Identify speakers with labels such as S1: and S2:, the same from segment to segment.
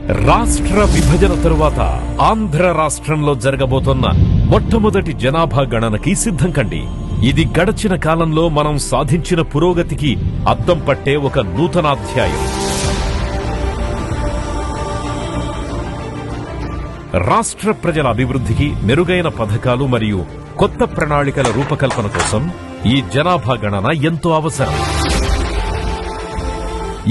S1: రాష్ట్ర విభజన తరువాత ఆంధ్ర రాష్ట్రంలో జరగబోతున్న మొట్టమొదటి జనాభా గణనకి సిద్ధం కండి. ఇది గడచిన కాలంలో మనం సాధించిన పురోగతికి అద్దం పట్టే ఒక నూతనాధ్యాయం. రాష్ట్ర ప్రజల అభివృద్ధికి మెరుగైన పథకాలు మరియు కొత్త ప్రణాళికల రూపకల్పన కోసం ఈ జనాభా గణన ఎంతో అవసరం.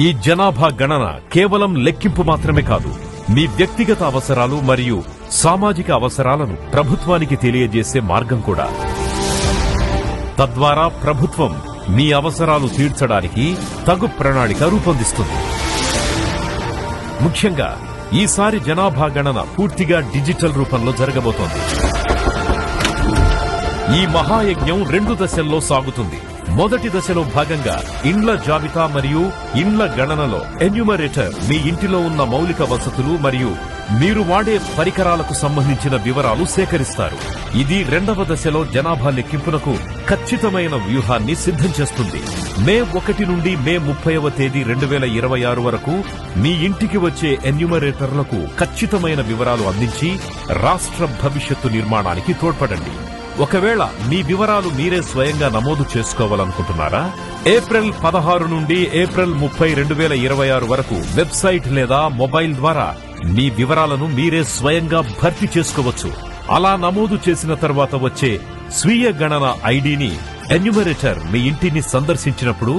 S1: ఈ జనాభా గణన కేవలం లెక్కింపు మాత్రమే కాదు, మీ వ్యక్తిగత అవసరాలు మరియు సామాజిక అవసరాలను ప్రభుత్వానికి తెలియజేసే మార్గం కూడా. తద్వారా ప్రభుత్వం మీ అవసరాలు తీర్చడానికి తగు ప్రణాళిక రూపొందిస్తుంది. ముఖ్యంగా ఈసారి జనాభా గణన పూర్తిగా డిజిటల్ రూపంలో జరగబోతోంది. ఈ మహాయజ్ఞం 2 దశల్లో సాగుతుంది. మొదటి దశలో భాగంగా ఇండ్ల జాబితా మరియు ఇండ్ల గణనలో ఎన్యూమరేటర్ మీ ఇంటిలో ఉన్న మౌలిక వసతులు మరియు మీరు వాడే పరికరాలకు సంబంధించిన వివరాలు సేకరిస్తారు. ఇది 2వ దశలో జనాభా లెక్కింపునకు ఖచ్చితమైన వ్యూహాన్ని సిద్ధం చేస్తుంది. మే 1 నుండి మే 30వ తేదీ 2026 వరకు మీ ఇంటికి వచ్చే ఎన్యూమరేటర్లకు ఖచ్చితమైన వివరాలు అందించి రాష్ట్ర భవిష్యత్తు నిర్మాణానికి తోడ్పడండి. ఒకవేళ మీ వివరాలు మీరే స్వయంగా నమోదు చేసుకోవాలనుకుంటున్నారా? ఏప్రిల్ 16 నుండి ఏప్రిల్ 30, 2026 వరకు వెబ్సైట్ లేదా మొబైల్ ద్వారా మీ వివరాలను మీరే స్వయంగా భర్తీ చేసుకోవచ్చు. అలా నమోదు చేసిన తర్వాత వచ్చే స్వీయ గణన ఐడిని ఎన్యూమరేటర్ మీ ఇంటిని సందర్శించినప్పుడు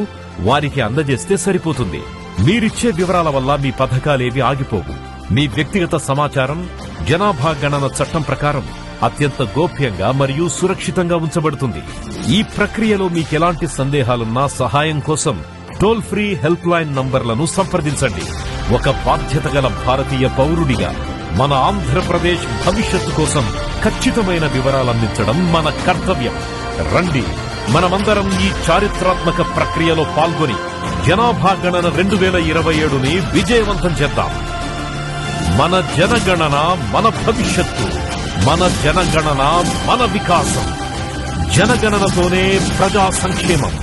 S1: వారికి అందజేస్తే సరిపోతుంది. మీరిచ్చే వివరాల వల్ల మీ పథకాలేవి ఆగిపోవు. మీ వ్యక్తిగత సమాచారం జనాభా గణన చట్టం ప్రకారం అత్యంత గోప్యంగా మరియు సురక్షితంగా ఉంచబడుతుంది. ఈ ప్రక్రియలో మీకెలాంటి సందేహాలున్నా సహాయం కోసం టోల్ ఫ్రీ హెల్ప్ లైన్ నంబర్లను సంప్రదించండి. ఒక బాధ్యత గల భారతీయ పౌరుడిగా మన ఆంధ్రప్రదేశ్ భవిష్యత్తు కోసం ఖచ్చితమైన వివరాలందించడం మన కర్తవ్యం. రండి, మనమందరం ఈ చారిత్రాత్మక ప్రక్రియలో పాల్గొని జనాభా గణన 2027ని విజయవంతం చేద్దాం. మన జనగణన మన భవిష్యత్తు, మన జనగణన మన వికాసం. జనగణనతోనే ప్రజా సంక్షేమం.